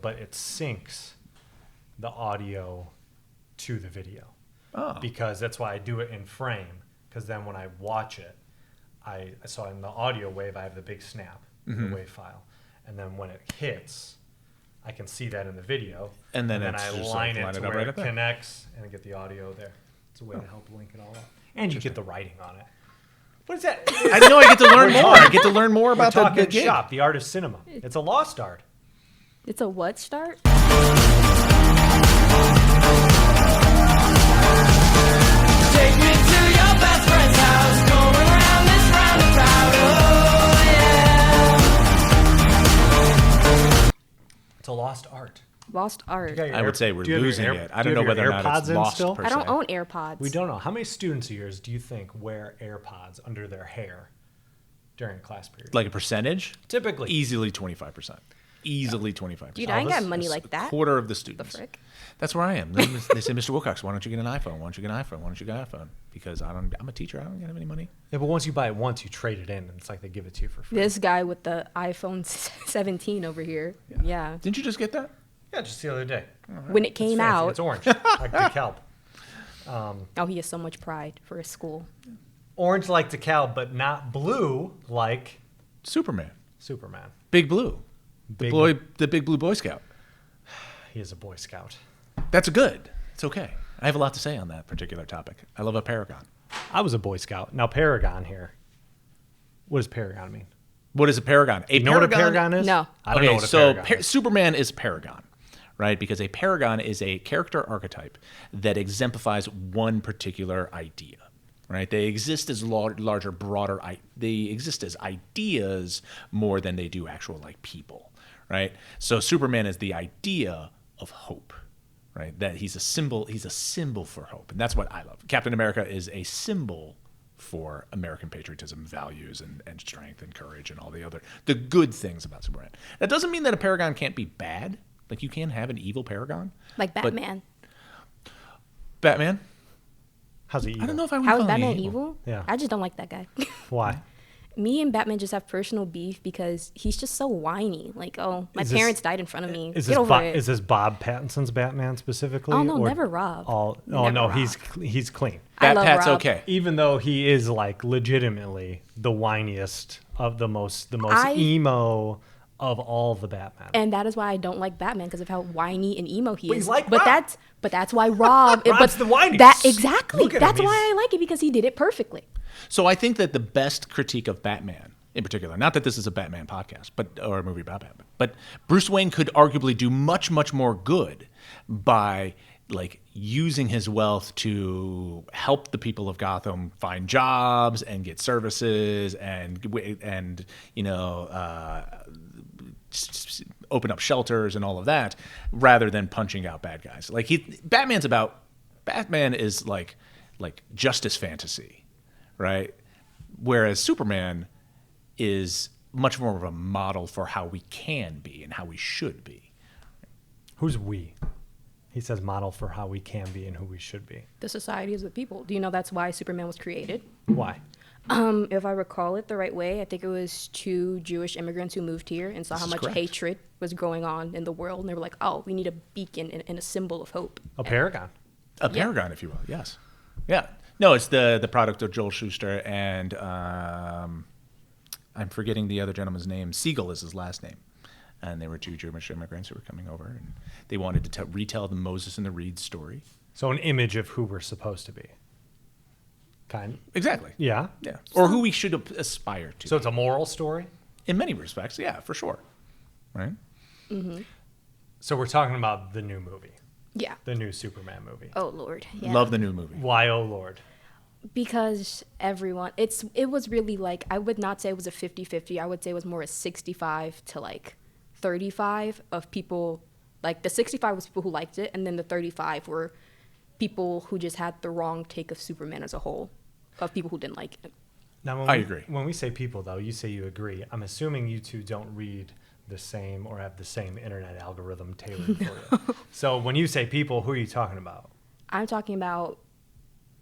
but it syncs the audio to the video. Oh. Because that's why I do it in frame. Because then when I watch it, so in the audio wave, I have the big snap, the wave file. And then when it hits, I can see that in the video. And then I just line it line to it up where right it up there. connects and get the audio there. It's a way to help link it all up. And you get the writing on it. What is that? I know I get to learn more. I get to learn more about We're the talking gig. shop, the art of cinema. It's a lost art. It's a what start? Take me to your best friend's house, going around this roundabout. Oh yeah. It's a lost art. Lost art. I would say we're losing it. I don't know whether or not it's lost per se. I don't own AirPods. We don't know. How many students of yours do you think wear AirPods under their hair during class period? Like a percentage? Typically. Easily 25%. Easily 25%. Dude, I ain't got money like that. Quarter of the students. The frick? That's where I am. They say, Mr. Wilcox, why don't you get an iPhone? Why don't you get an iPhone? Why don't you get an iPhone? Because I'm a teacher. I don't have any money. Yeah, but once you buy it once, you trade it in, and it's like they give it to you for free. This guy with the iPhone 17 over here. Yeah. Didn't you just get that? Yeah, just the other day. When it came out. It's orange, like DeKalb. Oh, he has so much pride for his school. Orange like DeKalb, but not blue like Superman. Superman. Big Blue. The Big Blue Boy Scout. He is a Boy Scout. That's good. It's okay. I have a lot to say on that particular topic. I love a Paragon. I was a Boy Scout. Now Paragon here. What does Paragon mean? What is a Paragon? You know what a Paragon is? No. I don't know what a Paragon is. Superman is a Paragon, right? Because a Paragon is a character archetype that exemplifies one particular idea, right? They exist as larger, broader. They exist as ideas more than they do actual like people, right? So Superman is the idea of hope, right? That he's a symbol. He's a symbol for hope, and that's what I love. Captain America is a symbol for American patriotism, values, and strength and courage and all the good things about Superman. That doesn't mean that a Paragon can't be bad. Like you can have an evil Paragon. Like Batman. Batman? How's he evil? I don't know if I would How call is him Batman evil? Yeah. I just don't like that guy. Why? Me and Batman just have personal beef because he's just so whiny. Like, oh, my Is this- parents died in front of me. Is Get this, over it. is this Bob Pattinson's Batman specifically? Oh, no, or never Rob. No, Never he's clean. I love Pat's Rob. okay. Even though he is like legitimately the whiniest of the most I- emo of all the Batman. And that is why I don't like Batman because of how whiny and emo he But is. he's like but Rob. that's why Rob. Rob's the whiniest. That exactly. Look at That's him, why he's- I like it because he did it perfectly. So I think that the best critique of Batman, in particular, not that this is a Batman podcast, or a movie about Batman, but Bruce Wayne could arguably do much, much more good by like using his wealth to help the people of Gotham find jobs and get services and open up shelters and all of that, rather than punching out bad guys. Like Batman is like justice fantasy, right? Whereas Superman is much more of a model for how we can be and how we should be. Who's we? He says model for how we can be and who we should be. The society is the people. Do you know that's why Superman was created? Why? If I recall it the right way, I think it was 2 Jewish immigrants who moved here and saw This how is much correct. hatred was going on in the world. And they were like, oh, we need a beacon and a symbol of hope. A paragon. A paragon, if you will. Yes. Yeah. No, it's the product of Joel Schuster and I'm forgetting the other gentleman's name. Siegel is his last name. And they were 2 Jewish immigrants who were coming over, and they wanted to retell the Moses and the Reed story. So an image of who we're supposed to be. Exactly. Yeah. Yeah. Or who we should aspire to. So it's a moral story? In many respects, yeah, for sure. Right? Mm-hmm. So we're talking about the new movie. Yeah. The new Superman movie. Oh, Lord. Yeah. Love the new movie. Why, oh Lord? Because everyone, it was really like, I would not say it was a 50-50. I would say it was more a 65 to like 35 of people. Like the 65 was people who liked it, and then the 35 were people who just had the wrong take of Superman as a whole, of people who didn't like it. Now, I agree. When we say people, though, you say you agree. I'm assuming you two don't read the same or have the same internet algorithm tailored for you. So when you say people, who are you talking about? I'm talking about,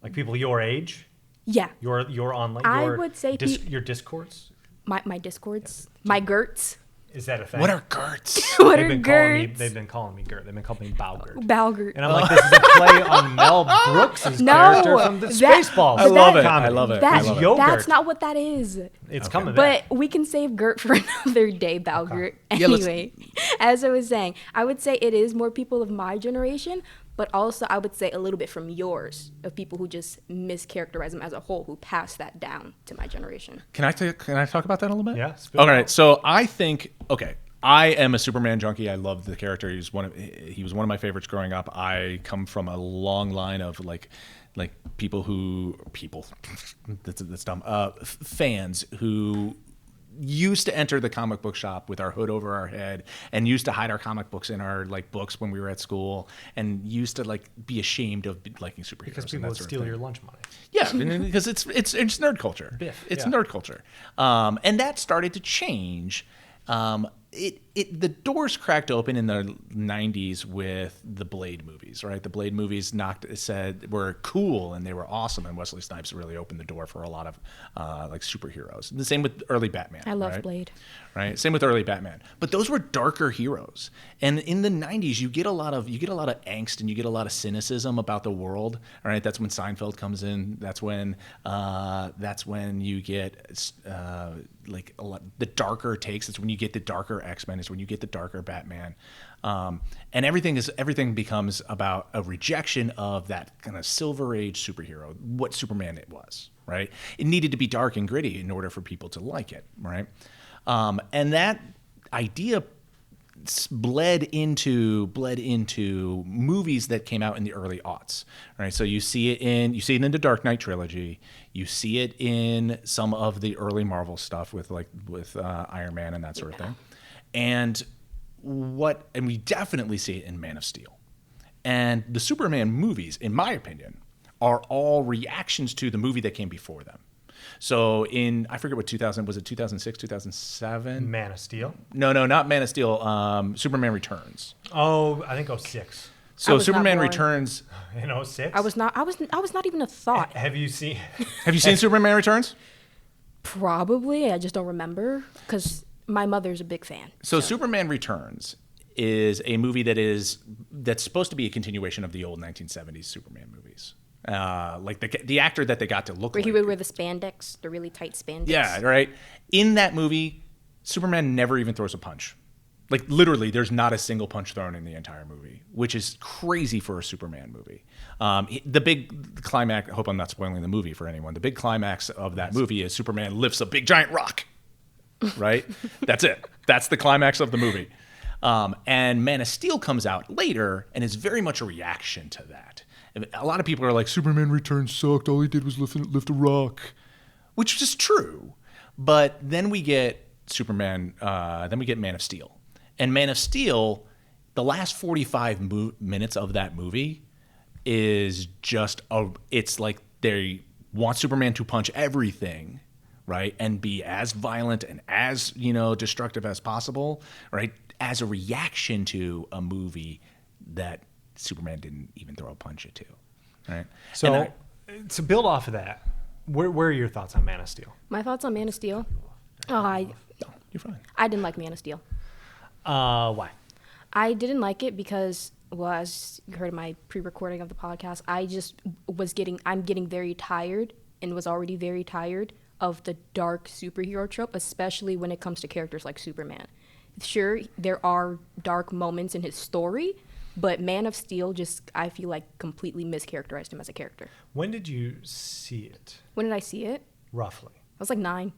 Like people your age? yeah, Your online? I would say your discords? my discords, my Gerts. Is that a thing? What are Gerts? What They've are been calling me, Gerts? they've been calling me Gert. They've been calling me Baugert. Balgert. And I'm like, this is a play on Mel Brooks' No, character from the that- Spaceballs. I love it. comedy. I love it. That, I love it. Yogurt. that's not what that is. It's coming But back. we can save Gert for another day, Balgert. Yeah, let's- Anyway, as I was saying, I would say it is more people of my generation, but also I would say a little bit from yours, of people who just mischaracterize them as a whole, who pass that down to my generation. Can I talk about that a little bit? Yeah, spill All it right. out. So I think I am a Superman junkie. I love the character. He was one of my favorites growing up. I come from a long line of like that's dumb. Fans who used to enter the comic book shop with our hood over our head and used to hide our comic books in our like books when we were at school and used to like be ashamed of liking superheroes Because and people that would sort of steal thing. your lunch money. Yeah, because it's nerd culture. Biff, It's yeah. nerd culture, and that started to change. The doors cracked open in the 90s with the Blade movies, right? The Blade movies were cool and they were awesome, and Wesley Snipes really opened the door for a lot of like superheroes. The same with early Batman. I love right? Blade. Right, same with early Batman, but those were darker heroes. And in the '90s, you get a lot of angst and you get a lot of cynicism about the world. All right, that's when Seinfeld comes in. That's when you get like a lot the darker takes. It's when you get the darker X-Men. It's when you get the darker Batman, and everything becomes about a rejection of that kind of Silver Age superhero, what Superman it was. Right, it needed to be dark and gritty in order for people to like it. Right. And that idea bled into movies that came out in the early aughts, right? So you see it in the Dark Knight trilogy. You see it in some of the early Marvel stuff with Iron Man and that sort of thing, and we definitely see it in Man of Steel, and the Superman movies, in my opinion, are all reactions to the movie that came before them. So I forget what 2006, 2007? Man of Steel. No, not Man of Steel. Superman Returns. Oh, I think 06. So was not Superman born. Returns. In 06? I was not even a thought. Have you seen? Have you seen Superman Returns? Probably, I just don't remember because my mother's a big fan. So Superman Returns is a movie that's supposed to be a continuation of the old 1970s Superman movies. Like the actor that they got to look Where like. he would wear the spandex, the really tight spandex. Yeah, right. In that movie, Superman never even throws a punch. Like literally, there's not a single punch thrown in the entire movie, which is crazy for a Superman movie. The big climax, I hope I'm not spoiling the movie for anyone. The big climax of that movie is Superman lifts a big giant rock, right? That's it. That's the climax of the movie. And Man of Steel comes out later and is very much a reaction to that. A lot of people are like, Superman Returns sucked. All he did was lift a rock, which is true. But then we get then we get Man of Steel. And Man of Steel, the last 45 minutes of that movie is just it's like they want Superman to punch everything, right? And be as violent and as, destructive as possible, right? As a reaction to a movie that Superman didn't even throw a punch into, right? So to build off of that, where are your thoughts on Man of Steel? My thoughts on Man of Steel? No, you're fine. I didn't like Man of Steel. Why? I didn't like it because, well, as you heard in my pre-recording of the podcast, I'm getting very tired and was already very tired of the dark superhero trope, especially when it comes to characters like Superman. Sure, there are dark moments in his story, but Man of Steel I feel like completely mischaracterized him as a character. When did you see it? When did I see it? Roughly. I was like 9,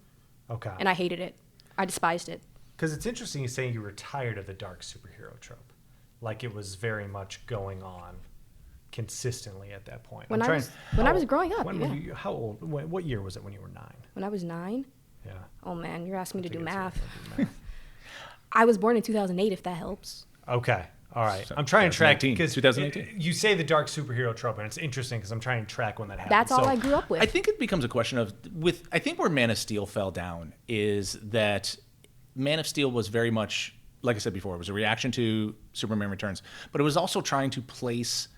Okay. and I hated it. I despised it. Because it's interesting you saying you were tired of the dark superhero trope. Like it was very much going on consistently at that point. When I was growing up, When yeah. were you, how old? What year was it when you were 9? When I was 9? Yeah. Oh man, you're asking me to do I think math. it's okay to do I was born in 2008, if that helps. math. Okay. All right. So I'm trying to track 2018, because 2018. you say the dark superhero trope, and it's interesting because I'm trying to track when that happened. That's all So, I grew up with. I think it becomes a question of I think where Man of Steel fell down is that Man of Steel was very much, like I said before, it was a reaction to Superman Returns, but it was also trying to place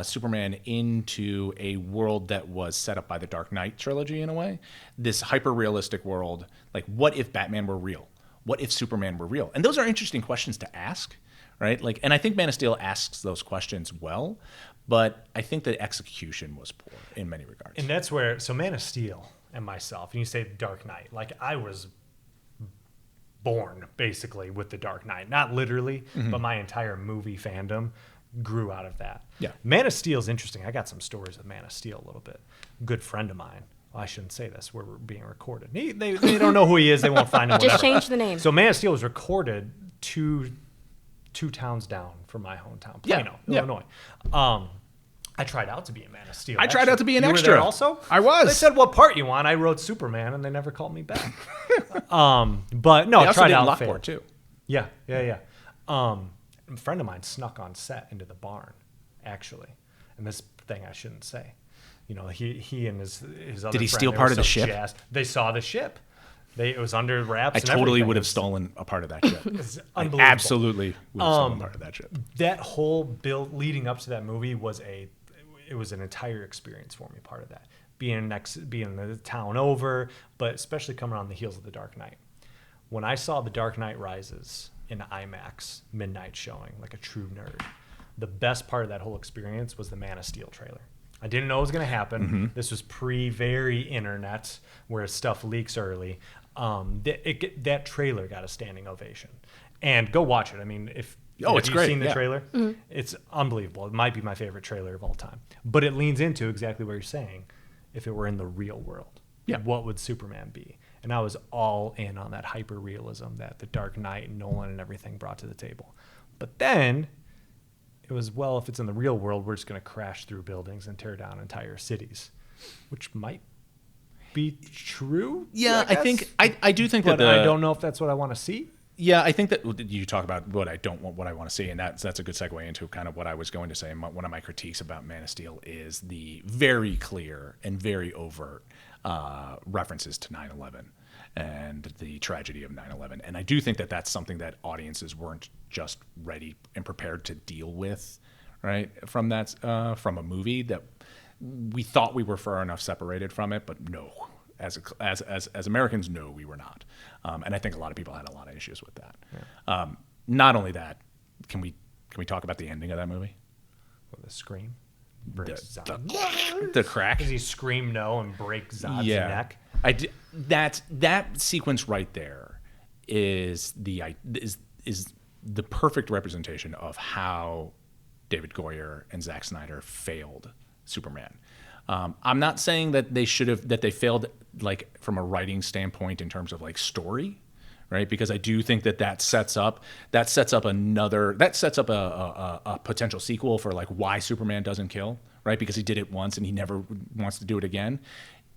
Superman into a world that was set up by the Dark Knight trilogy in a way. This hyper-realistic world, like what if Batman were real? What if Superman were real? And those are interesting questions to ask, right? Like, and I think Man of Steel asks those questions well, but I think the execution was poor in many regards. And that's where, so Man of Steel and myself, and you say Dark Knight, like I was born basically with the Dark Knight, not literally, but my entire movie fandom grew out of that. Yeah. Man of Steel is interesting. I got some stories of Man of Steel a little bit. Good friend of mine. Well, I shouldn't say this. We're being recorded. They don't know who he is. They won't find him. Just whatever. change the name. So Man of Steel was recorded two towns down from my hometown, Plano, Illinois. I tried out to be a Man of Steel. I tried out to be an You extra. were there also? I was. They said, what part you want? I wrote Superman, and they never called me back. But no, They I also tried did out. Lockport too. Yeah. A friend of mine snuck on set into the barn, actually. And this thing I shouldn't say. You know, he and his other Did he friend, steal they part were of the so ship? jazzed. They saw the ship. It was under wraps. I and totally everything. would have It's stolen a part of that ship. It's I unbelievable. absolutely would have stolen part of that ship. That whole build leading up to that movie was an entire experience for me. Part of that being the town over, but especially coming on the heels of The Dark Knight. When I saw The Dark Knight Rises in IMAX midnight showing, like a true nerd, the best part of that whole experience was the Man of Steel trailer. I didn't know it was going to happen. This was very internet where stuff leaks early. That trailer got a standing ovation. And go watch it. I mean, if it's you've great. seen the Yeah. trailer, it's unbelievable. It might be my favorite trailer of all time. But it leans into exactly what you're saying. If it were in the real world, what would Superman be? And I was all in on that hyper realism that the Dark Knight and Nolan and everything brought to the table. But then it was, well, if it's in the real world, we're just going to crash through buildings and tear down entire cities, which might be true. Yeah, I think guess. I do think But that I don't know if that's what I want to see. Yeah, I think that you talk about what I don't want, what I want to see, and that's a good segue into kind of what I was going to say. One of my critiques about Man of Steel is the very clear and very overt references to 9/11 and the tragedy of 9/11. And I do think that that's something that audiences weren't just ready and prepared to deal with, right? From a movie that we thought we were far enough separated from it, but no. As Americans, no, we were not, and I think a lot of people had a lot of issues with that. Yeah. Not only that, can we talk about the ending of that movie? With the scream, breaks Zod. The crack. Does he scream no and break Zod's neck? That sequence right there is the perfect representation of how David Goyer and Zack Snyder failed Superman. I'm not saying that they failed like from a writing standpoint in terms of like story, right? Because I do think that sets up a potential sequel for like why Superman doesn't kill, right? Because he did it once and he never wants to do it again.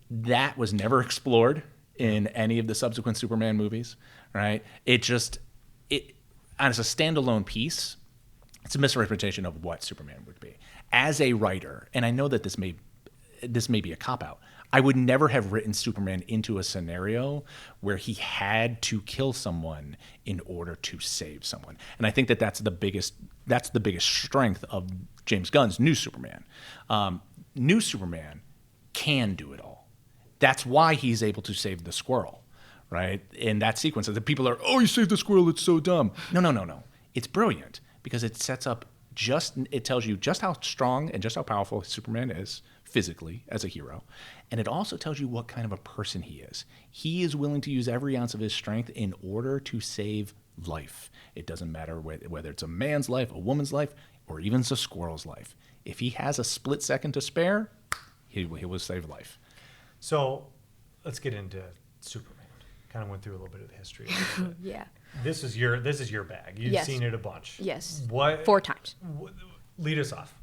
That was never explored in any of the subsequent Superman movies, right? As a standalone piece, it's a misrepresentation of what Superman would be. As a writer, and I know that this may be a cop-out, I would never have written Superman into a scenario where he had to kill someone in order to save someone. And I think that's the biggest strength of James Gunn's New Superman. New Superman can do it all. That's why he's able to save the squirrel, right? In that sequence, the people are, oh, you saved the squirrel, it's so dumb. No. It's brilliant because it tells you just how strong and just how powerful Superman is physically as a hero. And it also tells you what kind of a person he is. He is willing to use every ounce of his strength in order to save life. It doesn't matter whether it's a man's life, a woman's life, or even a squirrel's life. If he has a split second to spare, he will save life. So let's get into Superman. Kind of went through a little bit of the history. Yeah. This is your bag. You've Yes. seen it a bunch. Yes. What? 4 times. Lead us off.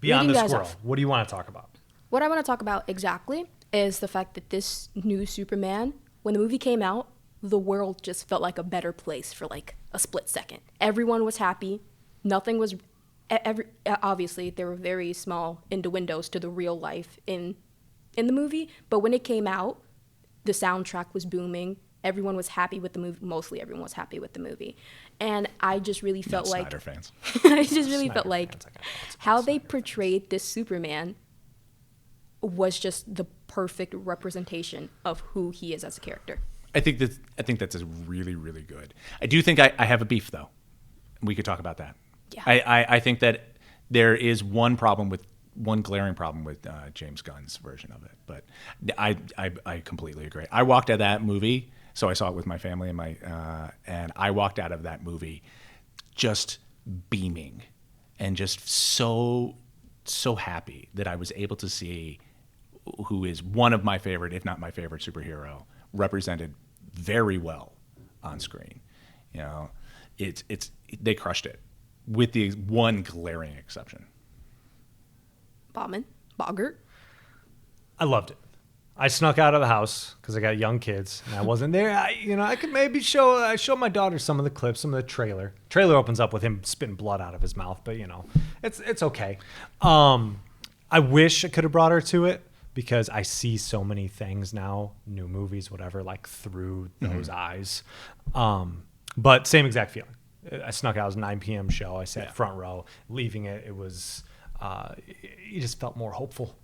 Beyond Leading the guys squirrel. off. What do you want to talk about? What I want to talk about exactly is the fact that this new Superman, when the movie came out, the world just felt like a better place for like a split second. Everyone was happy. Nothing was. Obviously, there were very small innuendos to the real life in the movie, but when it came out, the soundtrack was booming. Everyone was happy with the movie. Mostly everyone was happy with the movie. And I just really felt Not like... Snyder fans. I just really Snyder felt like fans, I got lots of how they Snyder fans. portrayed this Superman was just the perfect representation of who he is as a character. I think that's a really, really good. I do think I have a beef though. We could talk about that. Yeah. I think that there is one glaring problem with James Gunn's version of it, but I completely agree. I walked out of that movie, so I saw it with my family and I walked out of that movie just beaming and just so happy that I was able to see who is one of my favorite, if not my favorite superhero, represented very well on screen. You know, they crushed it with the one glaring exception. Baumann, Boggart. I loved it. I snuck out of the house because I got young kids and I wasn't there. I could maybe show my daughter some of the clips, some of the trailer. Trailer opens up with him spitting blood out of his mouth, but it's okay. I wish I could have brought her to it because I see so many things now, new movies, whatever, like through those eyes. But same exact feeling. I snuck out. It was a 9 p.m. show. I sat front row. Leaving it, it was you just felt more hopeful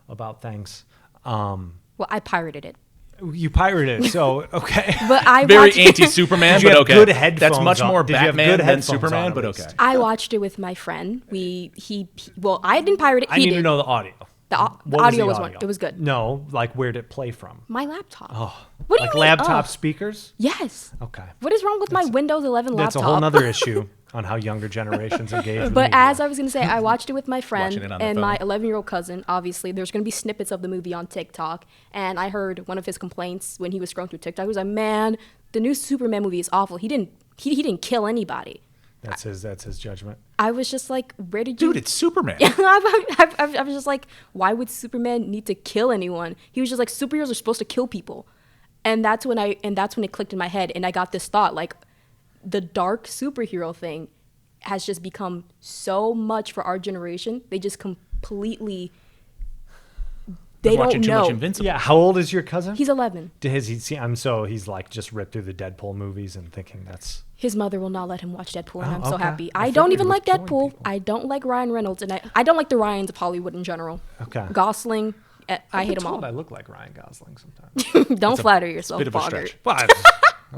about things. Well, I pirated it. You pirated it, so okay. But I Very watched anti-Superman, Did you but have okay. good headphones That's much on? more Did you have Batman good than headphones Superman, on, but at okay. least? I watched it with my friend. Well, I didn't pirate it. I He need did. to know the audio. The What audio the was one. It was good. No, like where'd it play from? My laptop. Oh, What do like you mean? laptop Oh. speakers? Yes. Okay. What is wrong with my Windows 11 laptop? That's a whole nother issue on how younger generations engage with But media. as I was going to say, I watched it with my friend Watching it on the and my phone. 11-year-old cousin. Obviously, there's going to be snippets of the movie on TikTok. And I heard one of his complaints when he was scrolling through TikTok. He was like, man, the new Superman movie is awful. He didn't kill anybody. That's his judgment. I was just like, where did you... Dude, it's Superman. I was just like, why would Superman need to kill anyone? He was just like, superheroes are supposed to kill people. And that's when it clicked in my head. And I got this thought, like, the dark superhero thing has just become so much for our generation. They just completely... They don't watching too know. much Invincible. Yeah, how old is your cousin? He's 11. Has he seen? He's like just ripped through the Deadpool movies and thinking that's. His mother will not let him watch Deadpool, and Oh, I'm so okay. happy. I I don't figured even with like killing Deadpool. people. I don't like Ryan Reynolds, and I don't like the Ryans of Hollywood in general. Okay. Gosling, I I've hate been them all. told I look like Ryan Gosling sometimes. Don't flatter yourself, bit of a Boggart. stretch. Well,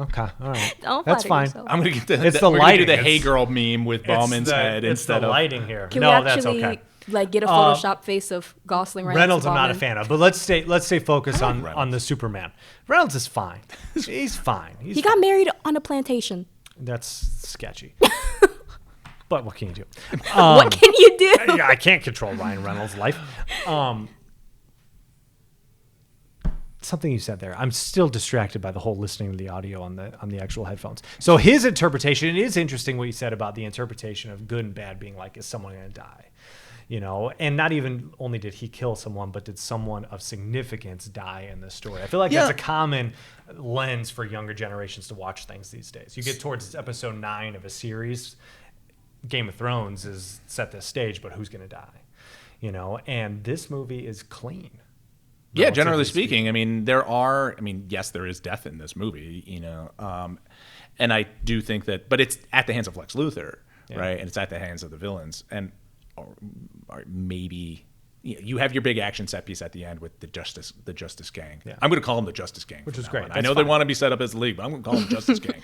okay, all right. Don't That's flatter fine. yourself. I'm gonna get It's the we're gonna do lighting. the Hey It's- Girl meme with Bauman's head it's instead the of lighting here. Can No, we that's actually okay. like get a Photoshop face of Gosling? Reynolds, I'm not a Bauman? fan of, but let's stay focused on Reynolds. the Superman. Reynolds is fine. He's fine. He got married on a plantation. That's sketchy. But what can you do? What can you do? I can't control Ryan Reynolds' life. Something you said there. I'm still distracted by the whole listening to the audio on the actual headphones. So his interpretation, it is interesting what you said about the interpretation of good and bad being like, is someone going to die? And not even only did he kill someone, but did someone of significance die in this story? I feel like that's a common lens for younger generations to watch things these days. You get towards episode 9 of a series, Game of Thrones is set this stage, but who's going to die? And this movie is clean. Yeah, relatively generally speaking, yes, there is death in this movie, and I do think that, but it's at the hands of Lex Luthor, right? And it's at the hands of the villains, and or maybe you have your big action set piece at the end with the Justice Gang. Yeah. I'm going to call them the Justice Gang, Which from is now great. on. I That's know fine. they want to be set up as a league, but I'm going to call them Justice Gang,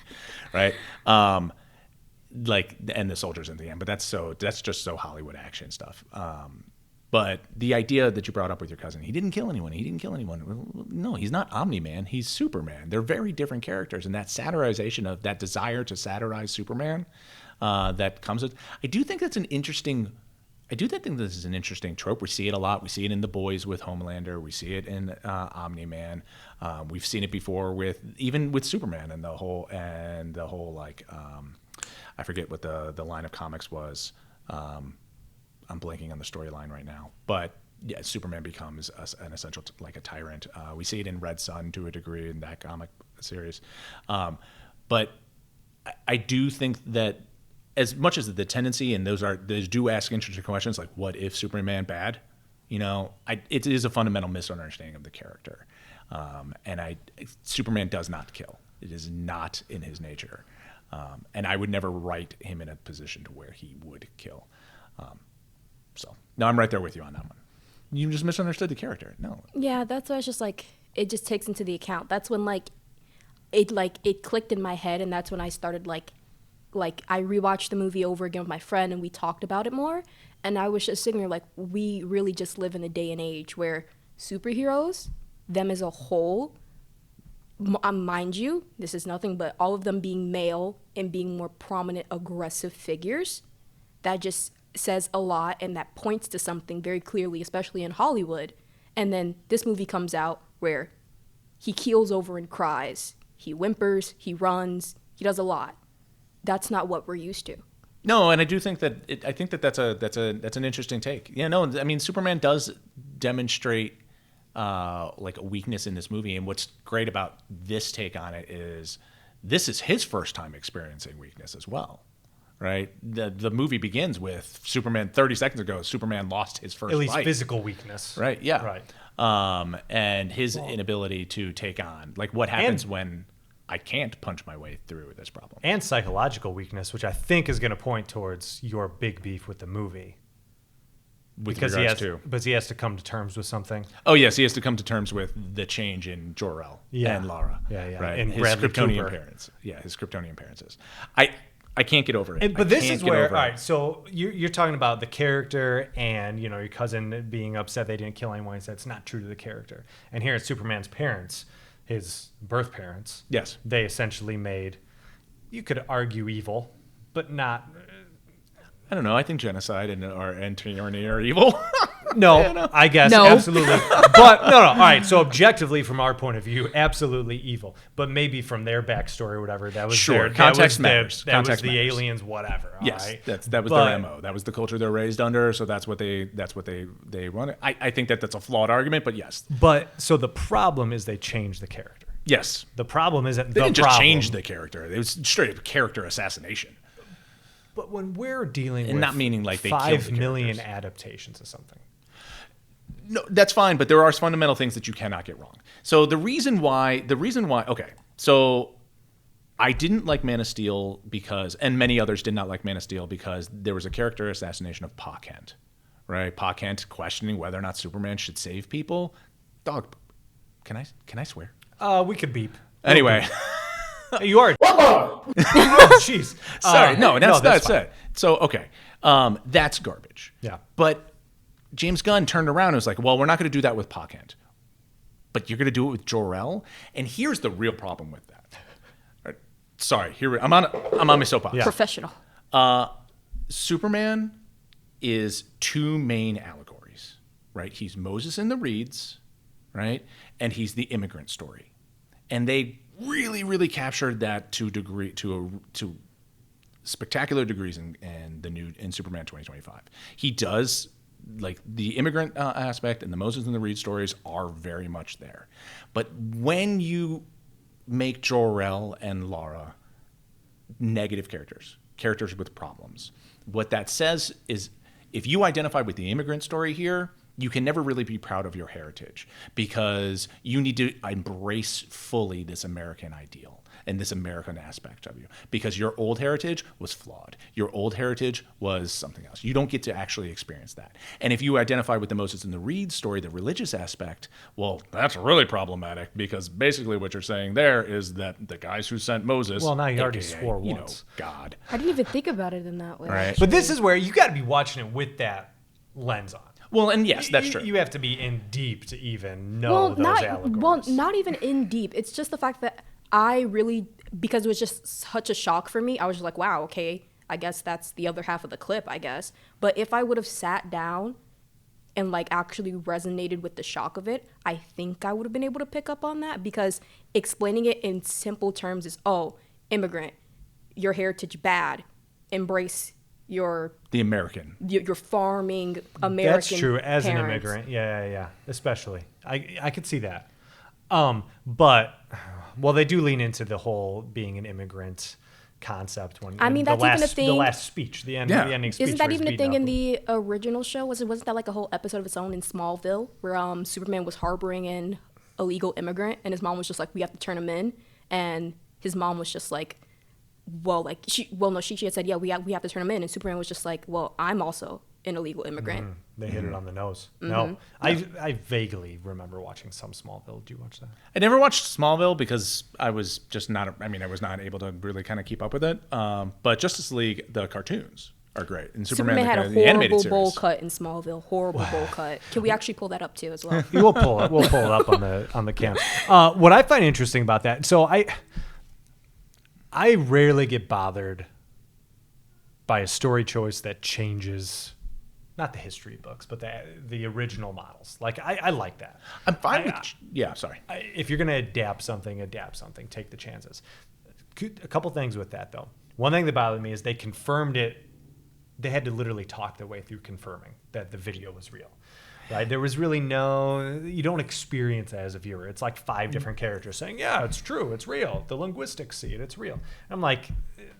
right? And the soldiers in the end, but that's just so Hollywood action stuff. But the idea that you brought up with your cousin, he didn't kill anyone. Well, no, he's not Omni-Man. He's Superman. They're very different characters. And that satirization of that desire to satirize Superman that comes with, I do think this is an interesting trope. We see it a lot. We see it in The Boys with Homelander. We see it in Omni-Man. We've seen it before even with Superman and the whole I forget what the line of comics was. I'm blanking on the storyline right now, but yeah, Superman becomes an essential, like a tyrant. We see it in Red Sun to a degree in that comic series. But I do think that as much as the tendency, and those do ask interesting questions, like what if Superman bad? It is a fundamental misunderstanding of the character. Superman does not kill. It is not in his nature. And I would never write him in a position to where he would kill. So no, I'm right there with you on that one. You just misunderstood the character. No. Yeah, that's why it's just like, it just takes into the account. That's when, like, it clicked in my head, and that's when I started like I rewatched the movie over again with my friend, and we talked about it more. And I was just sitting there like, we really just live in a day and age where superheroes, them as a whole, mind you, this is nothing but all of them being male and being more prominent, aggressive figures, that just says a lot, and that points to something very clearly, especially in Hollywood. And then this movie comes out where he keels over and cries, he whimpers, he runs, he does a lot. That's not what we're used to. No, and I do think that that's an interesting take. Yeah, no, I mean, Superman does demonstrate like a weakness in this movie, and what's great about this take on it is this is his first time experiencing weakness as well, right? The movie begins with Superman 30 seconds ago. Superman lost his first at least fight. Physical weakness, right? Yeah, right. And his inability to take on like what happens when I can't punch my way through this problem. And psychological weakness, which I think is going to point towards your big beef with the movie. Because he has to come to terms with something. Oh, yes, he has to come to terms with the change in Jor-El and Lara. Yeah. Right? And his Bradley Kryptonian Cooper. parents. Yeah, his Kryptonian appearances. I can't get over it. But this is where, all right, so you're talking about the character and, your cousin being upset they didn't kill anyone. He said it's not true to the character. And here it's Superman's parents, his birth parents. Yes. They essentially made, you could argue evil, but not. I don't know. I think genocide and tyranny are evil. No, I guess No. absolutely. But no. All right. So objectively, from our point of view, absolutely evil. But maybe from their backstory or whatever, that was Sure. their, Context that was matters. That Context was the matters. aliens, whatever. all Yes, right? that was their MO. That was the culture they're raised under. So that's what they run. I think that's a flawed argument, but yes. But so the problem is they changed the character. Yes. The problem isn't They the didn't just problem. change the character. It was straight up character assassination. But when we're dealing And with not meaning like they killed 5 the million characters. adaptations of something. No, that's fine, but there are fundamental things that you cannot get wrong. So the reason why, okay, so I didn't like Man of Steel because, and many others did not like Man of Steel because there was a character assassination of Pa Kent, right? Pa Kent questioning whether or not Superman should save people. Dog, can I swear? We could beep. Anyway. Hey, you are. Oh, jeez. Sorry, no, that's fine. it. So, okay, that's garbage. Yeah. But James Gunn turned around and was like, well, we're not going to do that with Pa Kent, but you're going to do it with Jor-El? And here's the real problem with that. All right, sorry, I'm on my soapbox. Yeah. Professional. Superman is two main allegories, right? He's Moses in the Reeds, right? And he's the immigrant story. And they really, really captured that to spectacular degrees in Superman 2025. He does, like, the immigrant aspect and the Moses and the Reed stories are very much there. But when you make Jor-El and Lara negative characters with problems, what that says is if you identify with the immigrant story here, you can never really be proud of your heritage because you need to embrace fully this American ideal and this American aspect of you because your old heritage was flawed. Your old heritage was something else. You don't get to actually experience that. And if you identify with the Moses and the Reed story, the religious aspect, well, that's really problematic because basically what you're saying there is that the guys who sent Moses, Well, now you already AKA, swore once. God. I didn't even think about it in that way. Right. actually. But this is where you got to be watching it with that lens on. Well, and yes, that's true. You have to be in deep to even know those allegories. Well, not even in deep. It's just the fact that I really, because it was just such a shock for me, I was just like, wow, okay, I guess that's the other half of the clip, I guess. But if I would have sat down and like actually resonated with the shock of it, I think I would have been able to pick up on that because explaining it in simple terms is, oh, immigrant, your heritage bad, embrace the American. your farming American. That's true as an parents. immigrant. Yeah. Especially, I could see that. But well, they do lean into the whole being an immigrant concept. When I mean, the that's even a last, thing. The last speech, the ending speech. Isn't that where he's even a beaten thing in up. the original show? Wasn't that like a whole episode of its own in Smallville where Superman was harboring an illegal immigrant and his mom was just like, we have to turn him in, and his mom was just like, she had said, yeah, we have to turn him in, and Superman was just like, well, I'm also an illegal immigrant. They hit it on the nose. No, I vaguely remember watching some Smallville. Did you watch that? I never watched Smallville because I was just not. I was not able to really kind of keep up with it. But Justice League, the cartoons are great, and Superman had a the animated horrible series. bowl cut in Smallville. Horrible bowl cut. Can we actually pull that up too as well? We'll pull it. We'll pull it up on the cam. What I find interesting about that, so I rarely get bothered by a story choice that changes, not the history books, but the original models. Like I like that. I'm fine with. Yeah, sorry. If you're gonna adapt something. Take the chances. A couple things with that though. One thing that bothered me is they confirmed it. They had to literally talk their way through confirming that the video was real. Right? There was really you don't experience that as a viewer. It's like 5 different characters saying, yeah, it's true, it's real. The linguistics see it, it's real. And I'm like,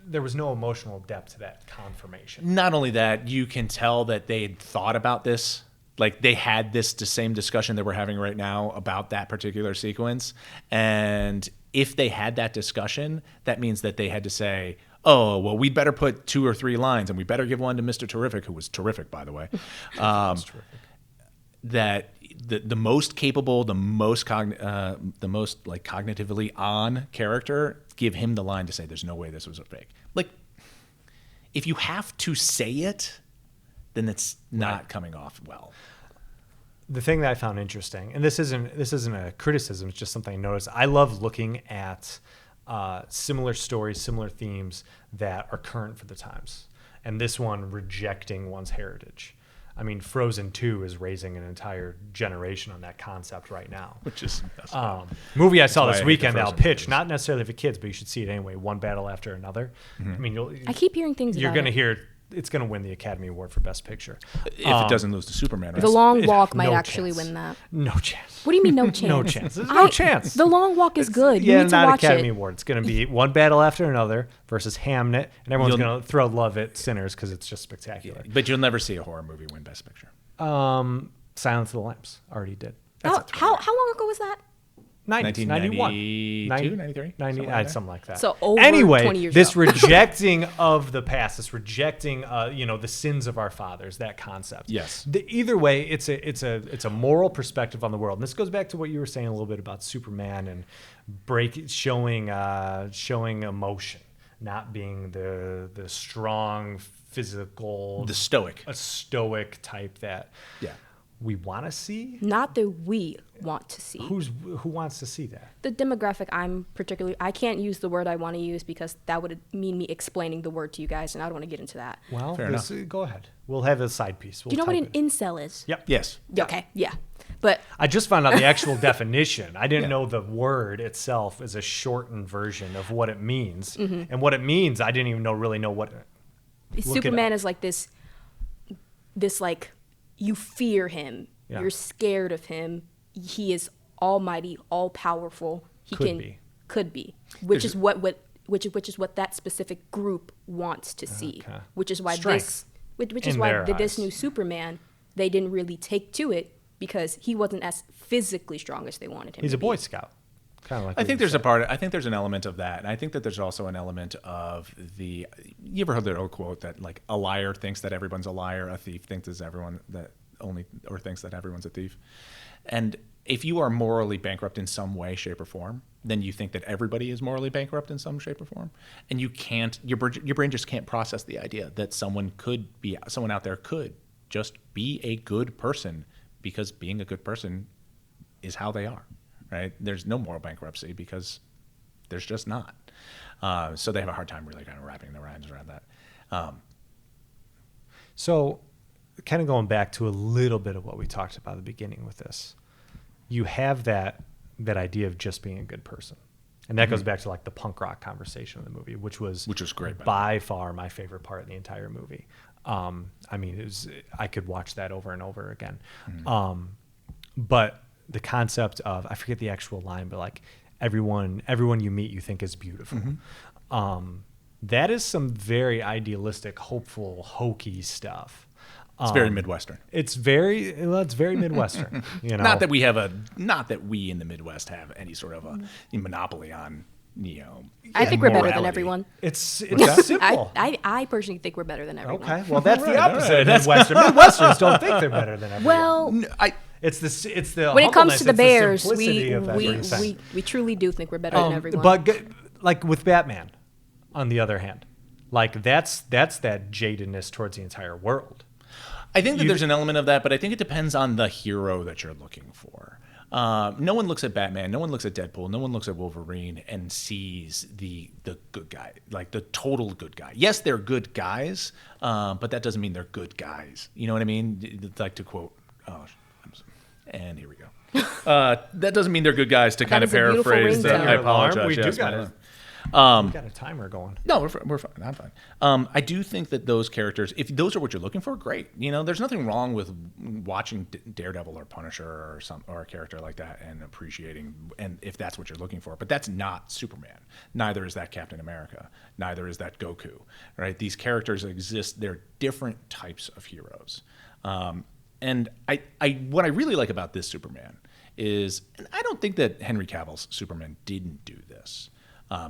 there was no emotional depth to that confirmation. Not only that, you can tell that they had thought about this. Like they had the same discussion that we're having right now about that particular sequence. And if they had that discussion, that means that they had to say, oh, well, we'd better put 2 or 3 lines and we better give one to Mr. Terrific, who was terrific, by the way. That the most capable, the most cognitively on character, give him the line to say, there's no way this was a fake. Like, if you have to say it, then it's not coming off well. The thing that I found interesting, and this isn't a criticism, it's just something I noticed. I love looking at similar stories, similar themes that are current for the times. And this one rejecting one's heritage. I mean, Frozen 2 is raising an entire generation on that concept right now. Which is movie I saw this why I hate weekend the that I'll Frozen pitch, movies. not necessarily for kids, but you should see it anyway. One Battle After Another. I mean, I keep hearing things you're about going to it. hear it's going to win the Academy Award for Best Picture. If it doesn't lose to Superman. Right? The Long Walk might no actually chance. win that. No chance. What do you mean no chance? No chance. There's no chance. The Long Walk is good. You Yeah, need to not watch Academy it. Award. It's going to be One Battle After Another versus Hamnet, and everyone's You'll- going to throw love at Sinners because it's just spectacular. But you'll never see a horror movie win Best Picture. Silence of the Lambs already did. How long ago was that? 90s, 91. 92, 93? 90, something like that. So over anyway, 20 years this ago. rejecting of the past, this rejecting, the sins of our fathers, that concept. Yes. Either way, it's a moral perspective on the world. And this goes back to what you were saying a little bit about Superman and showing emotion, not being the strong physical, The stoic. a stoic type that Yeah. we want to see. Not that we want to see. Who wants to see that? The demographic I can't use the word I want to use because that would mean me explaining the word to you guys, and I don't want to get into that. Well, Fair enough. go ahead. We'll have a side piece. Do you know what an incel is? Yep. Yes. Okay, yeah. But I just found out the actual definition. I didn't know the word itself is a shortened version of what it means. And what it means, I didn't even really know what. Superman is like this like, you fear him. Yeah. You're scared of him. He is almighty, all powerful. He could be, which is what that specific group wants to see. Okay. Which is why Strength in their this eyes. new Superman, they didn't really take to it because he wasn't as physically strong as they wanted him. He's to a Boy be. Scout. Kind of like. I what think you there's said. I think there's an element of that, and I think that there's also an element of you ever heard that old quote that like a liar thinks that everyone's a liar, a thief thinks thinks that everyone's a thief, and if you are morally bankrupt in some way, shape, or form, then you think that everybody is morally bankrupt in some shape or form, and you can't. Your brain just can't process the idea that someone out there could just be a good person, because being a good person is how they are. Right? There's no moral bankruptcy because there's just not. So they have a hard time really kind of wrapping their minds around that. So, kind of going back to a little bit of what we talked about at the beginning with this, you have that idea of just being a good person, and that goes back to like the punk rock conversation in the movie, which was great, by far my favorite part of the entire movie. I mean, I could watch that over and over again. But the concept of, I forget the actual line, but like everyone you meet you think is beautiful. That is some very idealistic, hopeful, hokey stuff. It's very Midwestern. It's very Midwestern. You know, Not that we in the Midwest have any sort of a monopoly on I think we're better than morality. everyone. It's simple. I personally think we're better than everyone. Okay, well that's the All right, opposite all of right. Midwestern. Midwesterns don't think they're better than everyone. Well, it's the when it comes to the humbleness, Bears, it's the simplicity of everything. we truly do think we're better than everyone. But like with Batman, on the other hand, like that's that jadedness towards the entire world. I think that there's an element of that, but I think it depends on the hero that you're looking for. No one looks at Batman, no one looks at Deadpool, no one looks at Wolverine and sees the good guy, like the total good guy. Yes, they're good guys, but that doesn't mean they're good guys. You know what I mean? Like to quote, and here we go. That doesn't mean they're good guys. To kind of is a beautiful paraphrase, ringtone. I apologize. We do yes, got my it. alarm. We got a timer going. No, we're fine. I'm fine. I do think that those characters, if those are what you're looking for, great. There's nothing wrong with watching Daredevil or Punisher or a character like that and appreciating, and if that's what you're looking for. But that's not Superman. Neither is that Captain America. Neither is that Goku. Right? These characters exist. They're different types of heroes. And what I really like about this Superman is, and I don't think that Henry Cavill's Superman didn't do this.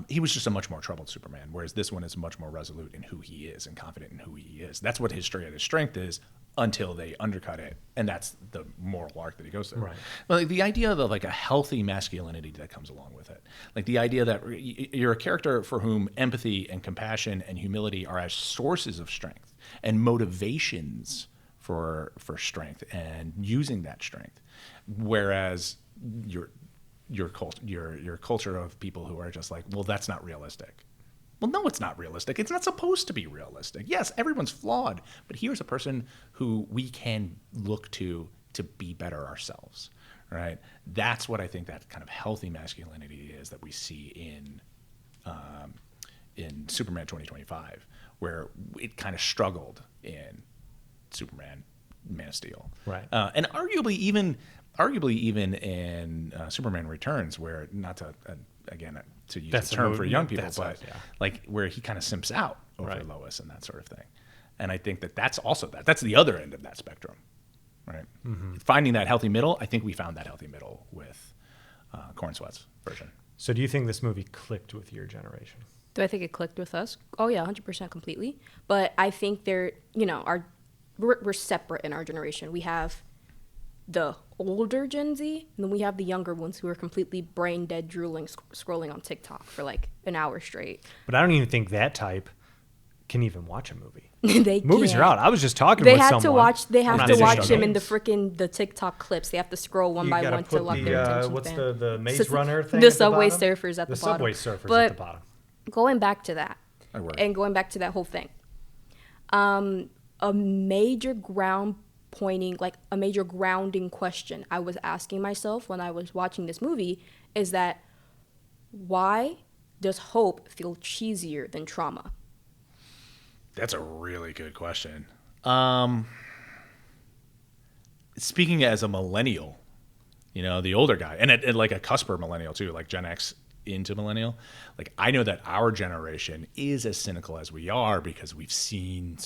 He was just a much more troubled Superman, whereas this one is much more resolute in who he is and confident in who he is. That's what his strength is until they undercut it, and that's the moral arc that he goes through. Right. But like the idea of like a healthy masculinity that comes along with it, like the idea that you're a character for whom empathy and compassion and humility are as sources of strength and motivations for strength and using that strength, whereas your culture of people who are just like, well, that's not realistic. Well, no, it's not realistic. It's not supposed to be realistic. Yes, everyone's flawed, but here's a person who we can look to be better ourselves, right? That's what I think that kind of healthy masculinity is that we see in Superman 2025, where it kind of struggled in Superman, Man of Steel, Right. And arguably even in Superman Returns, where not to again to use That's a term a for movie. young people, That's but right, yeah. like where he kind of simps out over Right. Lois and that sort of thing. And I think that's also that's the other end of that spectrum, right? Mm-hmm. Finding that healthy middle. I think we found that healthy middle with Corn Sweat's version. So do you think this movie clicked with your generation? Do I think it clicked with us? Oh yeah, 100% completely. But I think we're separate in our generation. We have the older Gen Z, and then we have the younger ones who are completely brain dead, drooling, scrolling on TikTok for like an hour straight. But I don't even think that type can even watch a movie. They Movies can't. are out. I was just talking They with have someone. to watch. They have I'm not to saying watch show him in the names. the TikTok clips. They have to scroll one You by gotta one to put lock their attention what's span. the Maze Runner thing? The at Subway bottom? Surfers at the bottom. Subway Surfers But at the bottom. going back to that, I work. and going back to that whole thing, a major a major grounding question I was asking myself when I was watching this movie is that why does hope feel cheesier than trauma? That's a really good question. Speaking as a millennial, the older guy, and like a cusper millennial too, like Gen X into millennial, like I know that our generation is as cynical as we are because we've seen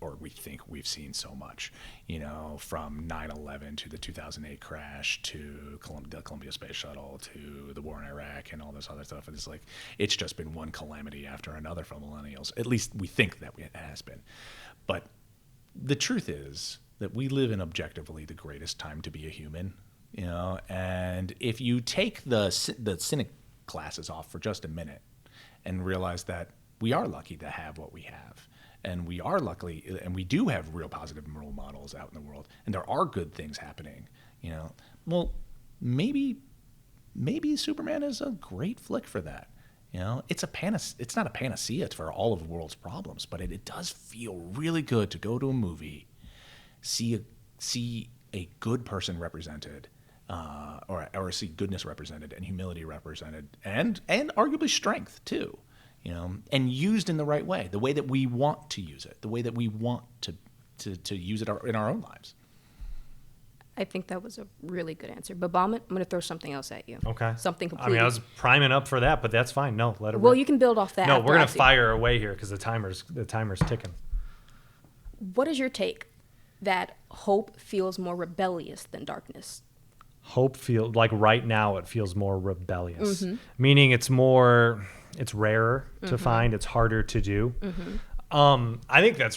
or we think we've seen so much, from 9/11 to the 2008 crash to the Columbia Space Shuttle to the war in Iraq and all this other stuff. And it's just been one calamity after another for millennials. At least we think that it has been. But the truth is that we live in objectively the greatest time to be a human, and if you take the cynic glasses off for just a minute and realize that we are lucky to have what we have, and we are lucky, and we do have real positive role models out in the world, and there are good things happening, well, maybe Superman is a great flick for that. It's not a panacea for all of the world's problems, but it does feel really good to go to a movie, see a good person represented, or see goodness represented and humility represented, and arguably strength too, and used in the right way, the way that we want to use it, the way that we want to use it in our own lives. I think that was a really good answer. But Baumann, I'm going to throw something else at you. Okay. Something completely. I was priming up for that, but that's fine. No, let it. Well, rip. you can build off that. No, after we're I gonna see. fire away here because the timer's ticking. What is your take that hope feels more rebellious than darkness? Hope feels like right now it feels more rebellious, meaning it's rarer to find, it's harder to do. I think that's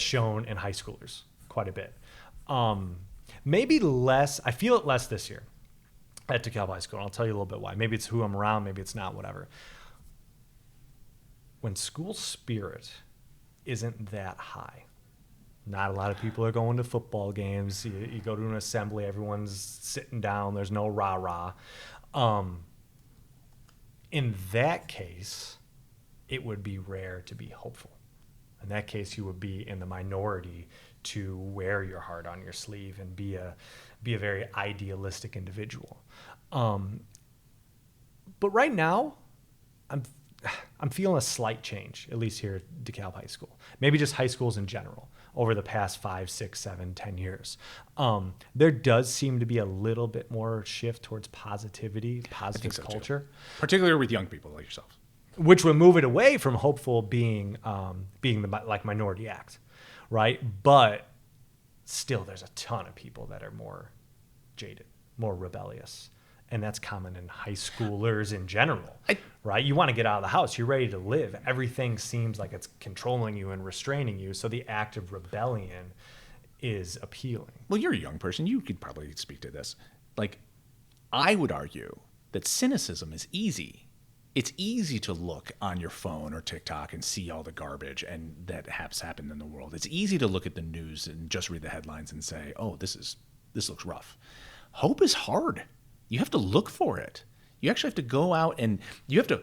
shown in high schoolers quite a bit. Maybe less, I feel it less this year at DeKalb High School. And I'll tell you a little bit why. Maybe it's who I'm around, maybe it's not, whatever. When school spirit isn't that high, not a lot of people are going to football games. You go to an assembly, everyone's sitting down, there's no rah-rah. In that case, it would be rare to be hopeful. In that case, you would be in the minority to wear your heart on your sleeve and be a very idealistic individual. But right now, I'm feeling a slight change, at least here at DeKalb High School. Maybe just high schools in general over the past 5, 6, 7, 10 years. There does seem to be a little bit more shift towards positivity, positive culture. Too. Particularly with young people like yourself. Which would move it away from hopeful being the like minority act, right? But still, there's a ton of people that are more jaded, more rebellious, and that's common in high schoolers in general, right? You want to get out of the house, you're ready to live. Everything seems like it's controlling you and restraining you, so the act of rebellion is appealing. Well, you're a young person. You could probably speak to this. Like, I would argue that cynicism is easy. It's easy to look on your phone or TikTok and see all the garbage and that has happened in the world. It's easy to look at the news and just read the headlines and say, "Oh, this looks rough." Hope is hard. You have to look for it. You actually have to go out and you have to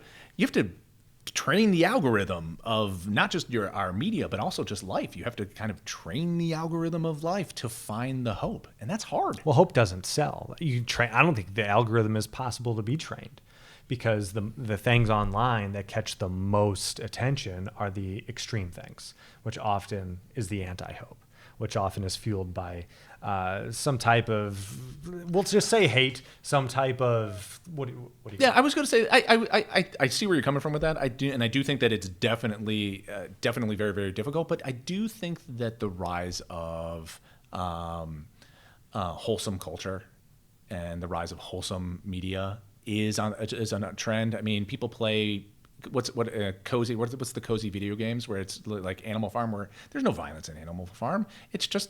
train the algorithm of not just our media, but also just life. You have to kind of train the algorithm of life to find the hope, and that's hard. Well, hope doesn't sell. I don't think the algorithm is possible to be trained. Because the things online that catch the most attention are the extreme things, which often is the anti-hope, which often is fueled by some type of, we'll just say hate, some type of, what do you Yeah, I was going to say, I see where you're coming from with that. I do think that it's definitely very, very difficult, but I do think that the rise of wholesome culture and the rise of wholesome media is on a trend. I mean, people play what's the cozy video games where it's like Animal Farm, where there's no violence in Animal Farm. It's just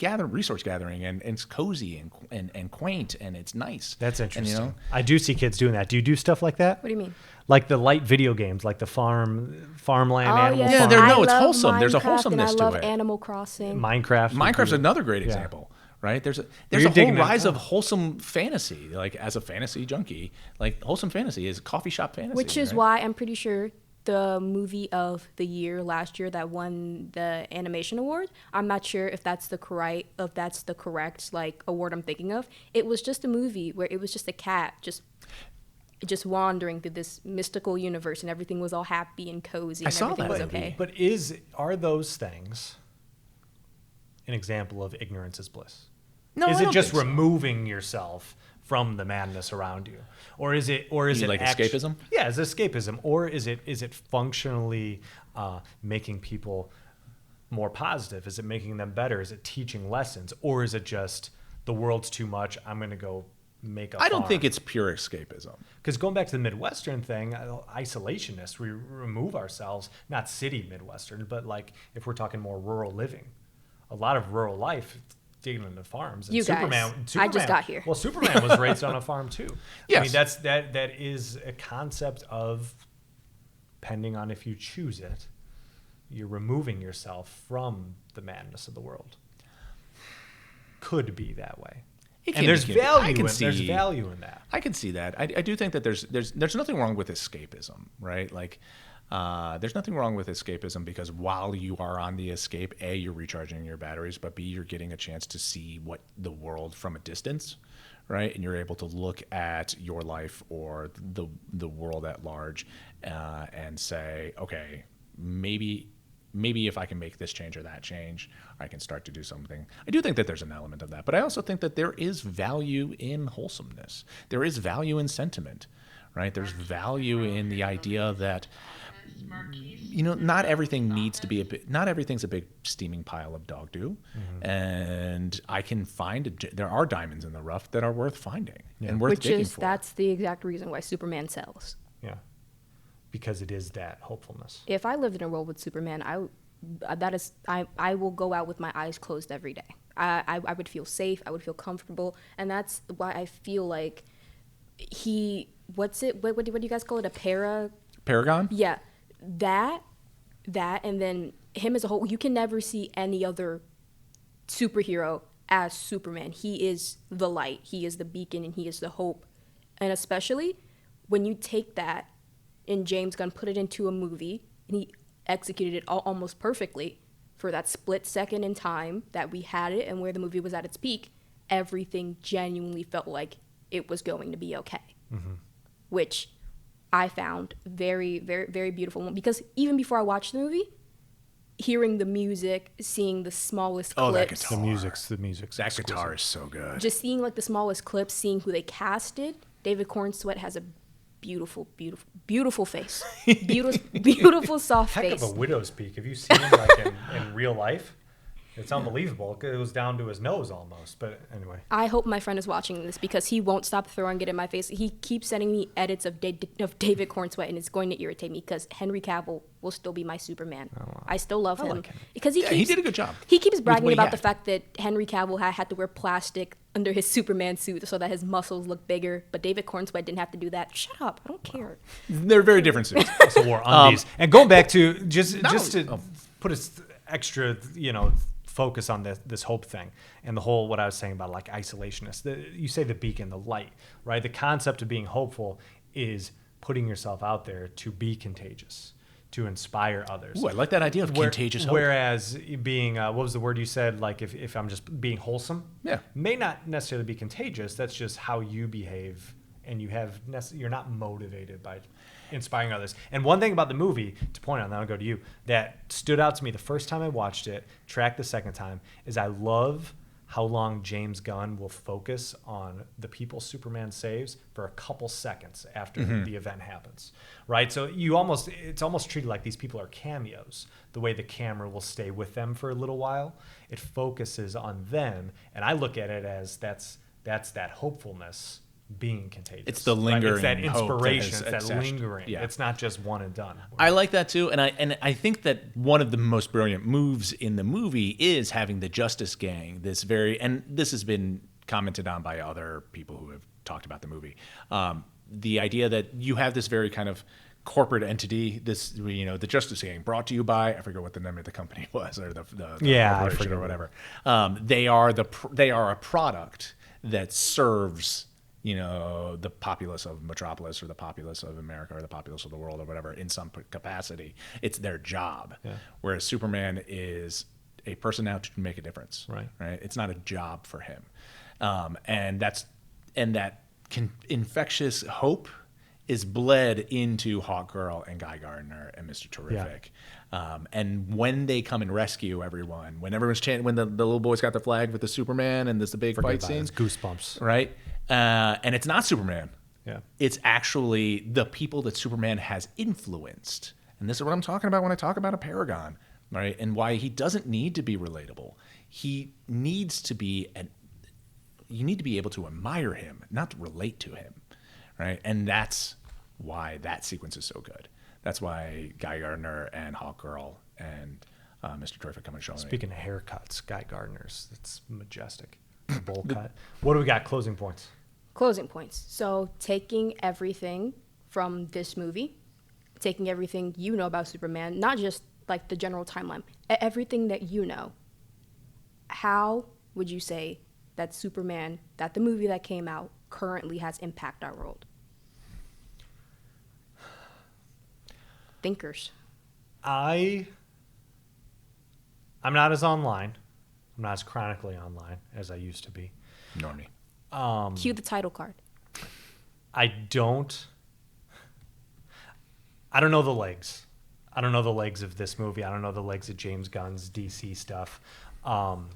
resource gathering, and it's cozy and quaint, and it's nice. That's interesting. And, I do see kids doing that. Do you do stuff like that? What do you mean? Like the light video games, like the farmland, Animal yes. Farm. it's wholesome. Minecraft, There's a wholesomeness and I love to it. Animal Crossing. Minecraft's another great example. Right? There's a whole rise of wholesome fantasy. Like, as a fantasy junkie, like, wholesome fantasy is coffee shop fantasy. Which is why I'm pretty sure the movie of the year last year that won the animation award, I'm not sure if that's the correct like award I'm thinking of. It was just a movie where it was just a cat just wandering through this mystical universe, and everything was all happy and cozy, and everything was okay. But are those things an example of ignorance is bliss? No, is I it don't just think so. removing yourself from the madness around you, or is it like escapism? Yeah, is it escapism, or is it functionally making people more positive? Is it making them better? Is it teaching lessons, or is it just the world's too much? I'm going to go make a. I don't think it's pure escapism. Because going back to the Midwestern thing, isolationists, we remove ourselves, not city Midwestern, but like if we're talking more rural living, a lot of rural life. Digging into farms. And Superman, I just got here. Well, Superman was raised on a farm too. Yes. I mean, that is a concept of, depending on if you choose it, you're removing yourself from the madness of the world. Could be that way. And there's value in that. I can see that. I do think that there's nothing wrong with escapism, right? Like, there's nothing wrong with escapism, because while you are on the escape, A, you're recharging your batteries, but B, you're getting a chance to see the world from a distance, right? And you're able to look at your life or the world at large and say, okay, maybe if I can make this change or that change, I can start to do something. I do think that there's an element of that, but I also think that there is value in wholesomeness. There is value in sentiment, right? There's value in the idea that, not everything needs to be not everything's a big steaming pile of dog doo. And I can there are diamonds in the rough that are worth finding and worth digging for. That's the exact reason why Superman sells. Yeah. Because it is that hopefulness. If I lived in a world with Superman, I will go out with my eyes closed every day. I would feel safe. I would feel comfortable, and that's why I feel like what do you guys call it? Paragon? Yeah, that, and then him as a whole. You can never see any other superhero as Superman. He is the light. He is the beacon, and he is the hope. And especially when you take that and James Gunn put it into a movie, and he executed it almost perfectly for that split second in time that we had it and where the movie was at its peak, everything genuinely felt like it was going to be okay. Which I found very, very, very beautiful. Because even before I watched the movie, hearing the music, seeing the smallest clips. That guitar. The music's That exquisite. guitar is so good. Just seeing like the smallest clips, seeing who they casted. David Cornsweet has a beautiful, beautiful, beautiful face. Beautiful, soft Heck face. of a widow's peak. Have you seen him like in real life? It's unbelievable. It goes down to his nose almost. But anyway. I hope my friend is watching this because he won't stop throwing it in my face. He keeps sending me edits of David Cornsweet, and it's going to irritate me because Henry Cavill will still be my Superman. I still love him like him. because he did a good job. He keeps bragging what he about had. the fact that Henry Cavill had to wear plastic under his Superman suit so that his muscles look bigger, but David Cornsweet didn't have to do that. Shut up! I don't care. They're very different suits. Also wore undies. And going back to just to put a extra, focus on this hope thing and the whole what I was saying about like isolationist. You say the beacon, the light, right? The concept of being hopeful is putting yourself out there to be contagious, to inspire others. Ooh, I like that idea of contagious hope. Whereas being, what was the word you said? Like if I'm just being wholesome, may not necessarily be contagious. That's just how you behave, and you're not motivated by inspiring others. And one thing about the movie, to point out, and then I'll go to you, that stood out to me the first time I watched it, tracked the second time, is I love how long James Gunn will focus on the people Superman saves for a couple seconds after the event happens, right? So it's almost treated like these people are cameos, the way the camera will stay with them for a little while. It focuses on them, and I look at it as that's that hopefulness being contagious. It's the lingering right? It's that hope inspiration. that It's has that attached. lingering. Yeah. It's not just one and done. I like that too, and I think that one of the most brilliant moves in the movie is having the Justice Gang. And this has been commented on by other people who have talked about the movie. The idea that you have this very kind of corporate entity, the Justice Gang, brought to you by, I forget what the name of the company was, or the I corporation forget or whatever. They are a product that serves the populace of Metropolis or the populace of America or the populace of the world or whatever in some capacity. It's their job. Yeah. Whereas Superman is a person out to make a difference. Right. It's not a job for him. And that infectious hope is bled into Hawkgirl and Guy Gardner and Mr. Terrific. Yeah. And when they come and rescue everyone, when everyone's when the little boy's got the flag with the Superman and there's the big fight scene. It's goosebumps. Right? And it's not Superman. Yeah. It's actually the people that Superman has influenced. And this is what I'm talking about when I talk about a paragon, right? And why he doesn't need to be relatable. He needs to be you need to be able to admire him, not to relate to him, right? And that's why that sequence is so good. That's why Guy Gardner and Hawkgirl and Mr. Terrific come and show me. Speaking of haircuts, Guy Gardner's, it's majestic. The bowl cut. What do we got? Closing points. So taking everything from this movie, taking everything you know about Superman, not just like the general timeline, everything that you know, how would you say that Superman, that the movie that came out currently has impacted our world? Thinkers. I'm not as online. I'm not as chronically online as I used to be. Nor me. Cue the title card. I don't know the legs. I don't know the legs of this movie. I don't know the legs of James Gunn's DC stuff.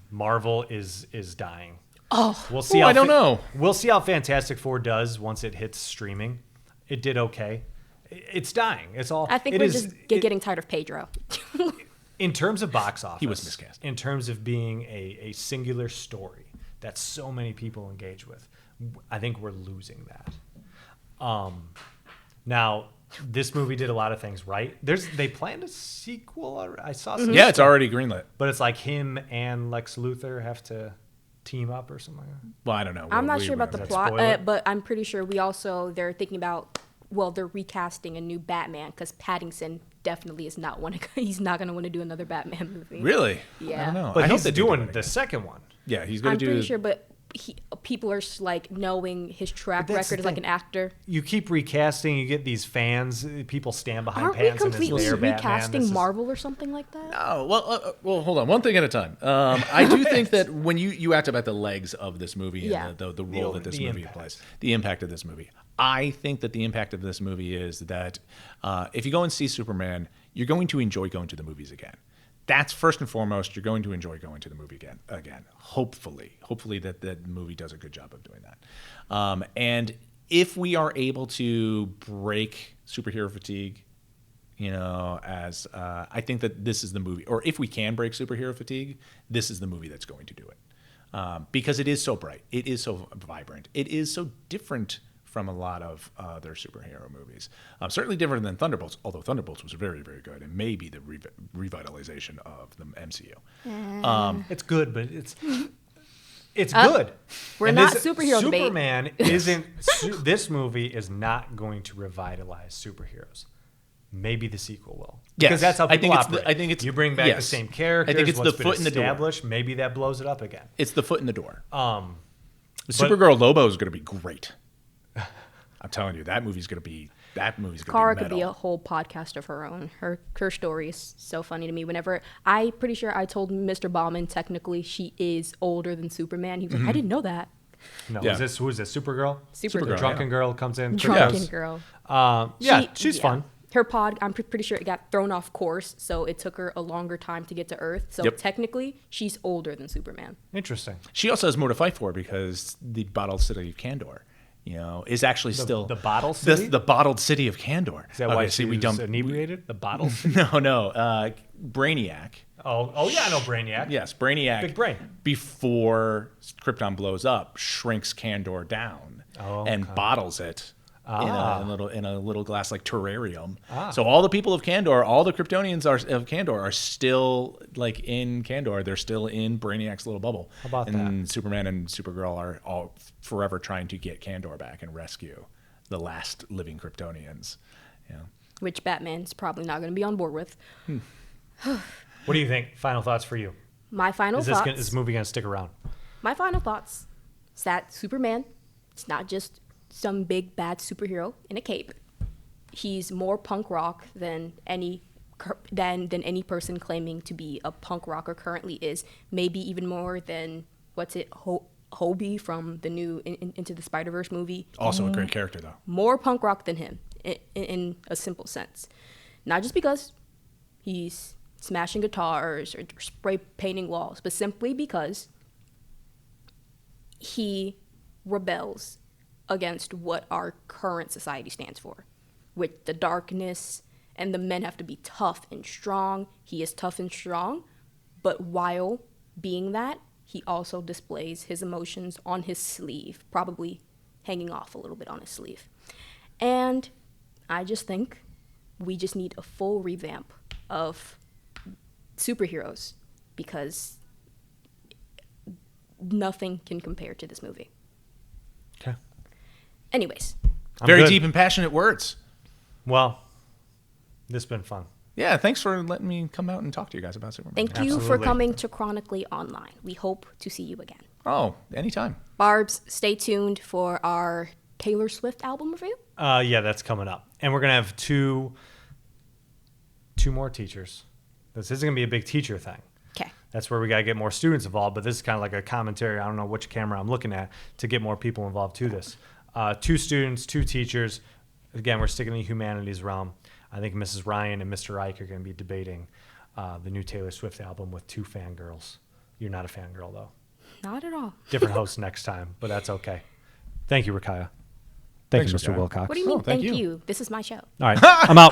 Marvel is dying. Oh, We'll see. I don't know. We'll see how Fantastic Four does once it hits streaming. It did okay. It's dying. It's all. I think it we're is- just getting tired of Pedro. In terms of box office, He was miscast. In terms of being a singular story that so many people engage with, I think we're losing that. Now, this movie did a lot of things right. They planned a sequel. I saw some Yeah, it's stuff, already greenlit. but it's like him and Lex Luthor have to team up or something like that. Well, I don't know. I'm not We sure about the Does that plot, spoil it? but I'm pretty sure they're thinking about, they're recasting a new Batman because Pattinson definitely is not he's not going to want to do another Batman movie. Really? Yeah. I don't know. But I hope he's they do doing it the again. second one. Yeah, he's going I'm to do. pretty sure, but people are like knowing his track But that's record the as like thing. an actor. You keep recasting, you get these fans, people stand behind Aren't we Pattinson as completely their Batman. recasting This is- Marvel or something like that? Oh, well, hold on. One thing at a time. I do think that when you asked about the legs of this movie Yeah. and the role that this The movie impact. plays, the impact of this movie, I think that the impact of this movie is that if you go and see Superman, you're going to enjoy going to the movies again. That's first and foremost. You're going to enjoy going to the movie again. Hopefully that the movie does a good job of doing that. And if we are able to break superhero fatigue, as I think that this is the movie, or if we can break superhero fatigue, this is the movie that's going to do it. Because it is so bright, it is so vibrant, it is so different from a lot of other superhero movies. Certainly different than Thunderbolts, although Thunderbolts was very, very good and maybe the revitalization of the MCU. It's good, but it's good. We're And not this- superhero debate. Superman isn't. This movie is not going to revitalize superheroes. Maybe the sequel will. Yes, Because that's how I people think it's operate. I think it's you bring back the yes. same characters. I think it's what's the been foot in the door. established. Maybe that blows it up again. It's the foot in the door. But- Supergirl Lobo is going to be great. I'm telling you, that movie's going to be Kara metal. could be a whole podcast of her own. Her story is so funny to me. Whenever I'm pretty sure I told Mr. Baumann technically she is older than Superman. He was like, I didn't know that. No, Yeah. who is this? Supergirl. Supergirl. The drunken girl comes in. Drunken Yes. girl. Yeah, she's fun. Her pod, I'm pretty sure it got thrown off course, so it took her a longer time to get to Earth. So Yep. technically, she's older than Superman. Interesting. She also has more to fight for because the bottled city of Kandor, is actually still the bottled city? The bottled city of Kandor. Is that why see, she we was dump inebriated? The bottle. No. Brainiac. Oh yeah, I know Brainiac. Yes, Brainiac. Big brain. Before Krypton blows up, shrinks Kandor down and bottles it in a little glass like terrarium. So all the people of Kandor, all the Kryptonians of Kandor are still like in Kandor. They're still in Brainiac's little bubble. How about and Superman and Supergirl are all forever trying to get Kandor back and rescue the last living Kryptonians. Yeah. Which Batman's probably not going to be on board with. What do you think? Final thoughts for you? My final Is thoughts. this movie gonna stick around? My final thoughts is that Superman, it's not just some big bad superhero in a cape. He's more punk rock than any person claiming to be a punk rocker currently is. Maybe even more than Hobie from the new Into the Spider-Verse movie. Also a great character though. More punk rock than him in a simple sense. Not just because he's smashing guitars or spray painting walls, but simply because he rebels against what our current society stands for, with the darkness, and the men have to be tough and strong. He is tough and strong, but while being that, he also displays his emotions on his sleeve, probably hanging off a little bit on his sleeve. And I just think we just need a full revamp of superheroes because nothing can compare to this movie. Okay. Anyways, Very good. deep and passionate words. Well, this has been fun. Yeah, thanks for letting me come out and talk to you guys about Superman. thank you for Absolutely. coming to Chronically Online. We hope to see you again. Oh, anytime. Barbs, stay tuned for our Taylor Swift album review. Yeah, that's coming up, and we're gonna have two more teachers. This isn't gonna be a big teacher thing. Okay. That's where we gotta get more students involved. But this is kind of like a commentary. I don't know which camera I'm looking at to get more people involved to this. 2 students, 2 teachers. Again, we're sticking in the humanities realm. I think Mrs. Ryan and Mr. Ike are going to be debating the new Taylor Swift album with 2 fangirls. You're not a fangirl, though. Not at all. Different host next time, but that's okay. Thank you, Riciah. Thank you, Thanks, Mr. Riciah. Wilcox. What do you mean? thank thank you. you. This is my show. All right, I'm out.